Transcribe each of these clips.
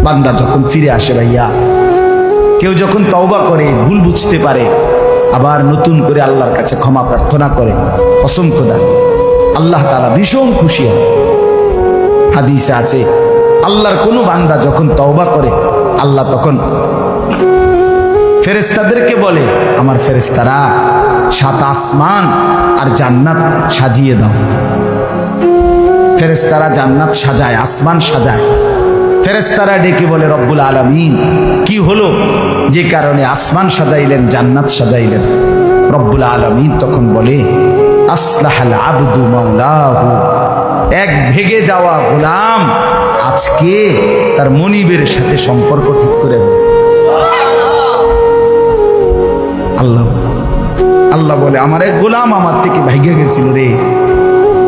বান্দা যখন ফিরে আসে ভাইয়া, কেউ যখন তওবা করে, ভুল বুঝতে পারে, আবার নতুন করে আল্লাহর কাছে ক্ষমা প্রার্থনা করে, কসম খোদা আল্লাহ তাআলা ভীষণ খুশি হয়। হাদিসে আছে আল্লাহর কোনো বান্দা যখন তওবা করে, আল্লাহ তখন ফেরেশতাদেরকে বলে, আমার ফেরেশতারা 7 আসমান আর জান্নাত সাজিয়ে দাও। ফেরেশতারা জান্নাত সাজায়, আসমান সাজায়। ফেরেশতারা ডেকে বলে, রব্বুল আলামিন কি হলো যে কারণে আসমান সাজাইলেন, জান্নাত সাজাইলেন? রব্বুল আলামিন তখন বলে, আসলাহাল আবদু মাওলাহু, এক ভেগে যাওয়া গোলাম আজকে তার মনিবের সাথে সম্পর্ক ঠিক করে ফেলেছে। আল্লাহ আল্লাহ বলে, আমার এক গোলাম আমার থেকে ভাইগে গেছিল রে,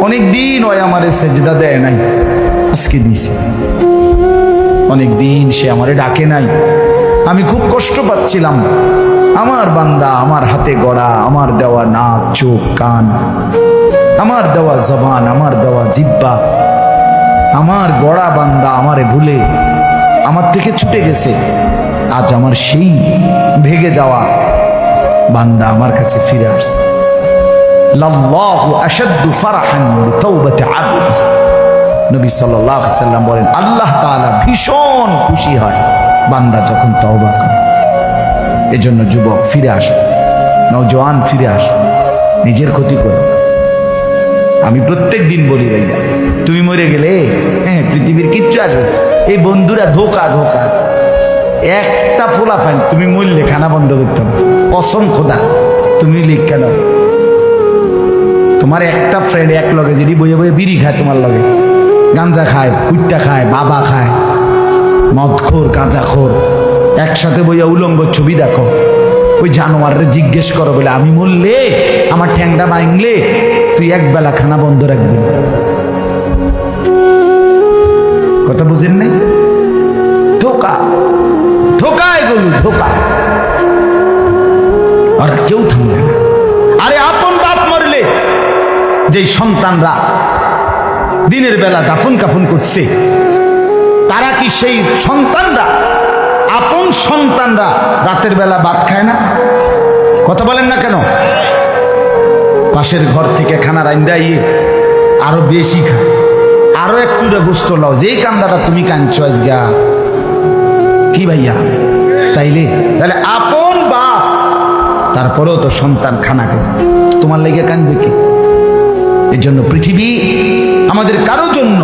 অনেকদিন ওই আমারে সেজদা দেয় নাই, আজকে দিছে। অনেকদিন সে আমারে ডাকে নাই, আমি খুব কষ্ট পাচ্ছিলাম। আমার বান্দা আমার হাতে গড়া, আমার দেওয়া নাক চোখ কান, আমার দেওয়া জবান, আমার দেওয়া জিহ্বা, আমার গড়া বান্দা আমারে ভুলে আমার থেকে ছুটে গেছে। আজ আমার সেই ভেগে যাওয়া বান্দা আমার কাছে ফিরে আসছে। লাল্লাহু আশাদ্দু ফারাহান বিতাওবাতি আবদি, নবী সাল্লাল্লাহু আলাইহি সাল্লাম বলেন, আল্লাহ তাআলা ভীষণ খুশি হয় বান্দা যখন তওবা করে। এজন্য যুবক ফিরে আসো, নওজোয়ান ফিরে আসো, নিজের ক্ষতি করো। আমি প্রত্যেক দিন বলি ভাইয়া, তুমি মরে গেলে হ্যাঁ পৃথিবীর কিচ্ছু আসবে, এই বন্ধুরা ধোকা ধোকা। একটা ফোলা ফাইন তুমি মরলে খানা বন্ধ করতে হবে, কসম খোদা তুমি লিখে নাও। তোমার একটা ফ্রেন্ড এক লগে যদি বইয়ে বইয়ে বিড়ি খায়, তোমার লগে গাঞ্জা খায়, ফুটটা খায়, বাবা খায়, মদখোর গাঁজাখোর, একসাথে বইয়া উলঙ্গ ছবি দেখো, ওই জানোয়ারের জিজ্ঞেস করো বলে, আমি মরলে আমার ঠ্যাংটা ভাঙলে তুই একবেলা খানা বন্ধ রাখবি। কথা বুঝেন নাই? ধোকা ধোকা, এগুলো ধোকা। ওরা কেউ থামবে না। আরে আপন বাপ মরলে যেই সন্তানরা দিনের বেলা দাফন কাফন করছে, তারা কি সেই সন্তানরা, আপন সন্তানরা রাতের বেলা ভাত খায় না? কথা বলেন না কেন? পাশের ঘর থেকে খানা রান্দাইয়ে আরো বেশি খায়, আরো একটু গোস্ত লাও, যেই কান্দাটা তুমি কাঁদছো আজগা কি ভাইয়া? তাইলে তাহলে আপন বাপ, তারপরেও তো সন্তান খানা খেয়েছে, তোমার লেগে কাঁদবে কি? এই জন্য পৃথিবী আমাদের কারো জন্য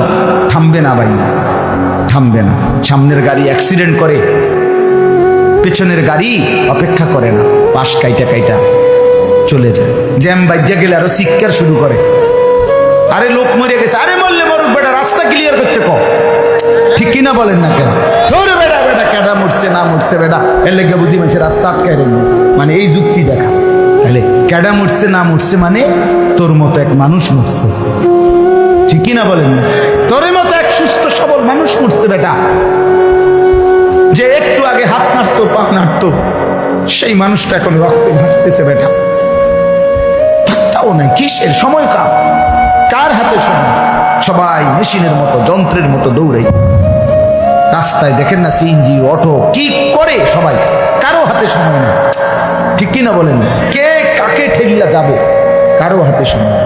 থামবে না ভাইয়া, থামবে না। সামনের গাড়ি অ্যাক্সিডেন্ট করে, পেছনের গাড়ি অপেক্ষা করে না, পাশ কাইটা কাইটা চলে যায়। জ্যাম বাজ্যা গেলে আরো শিক্ষার শুরু করে, আরে লোক মরে গেছে, আরে মরলে মরুক বেটা, রাস্তা ক্লিয়ার করতে কও। ঠিক কিনা বলেন না কেন? ধরে বেটা বেটা কেডা মরছে না মরছে বেটা, এর লেগে বুঝি মানুষের রাস্তা আটকায় রেখে, মানে এই যুক্তি দেখা। তাহলে কেডা মরছে না মরছে মানে তোর মতো এক মানুষ মরছে, ঠিক কিনা বলেন না? তোর মতো এক সুস্থ সবল মানুষ মরছে বেটা, যে একটু আগে হাত নাড়তো পা নাড়তো, সেই মানুষটা এখন রক্তে ভাসতেছে বেটা। পাত্তাও নাই, কিসের সময় কার হাতে সময়? সবাই মেশিনের মতো, যন্ত্রের মতো দৌড়াইছে। রাস্তায় দেখেন না সিএনজি অটো কি করে সবাই, কারো হাতে সময় নেই, ঠিক কিনা বলেন? কে কাকে ঠেলিয়া যাবে, কারো হাতে সময়।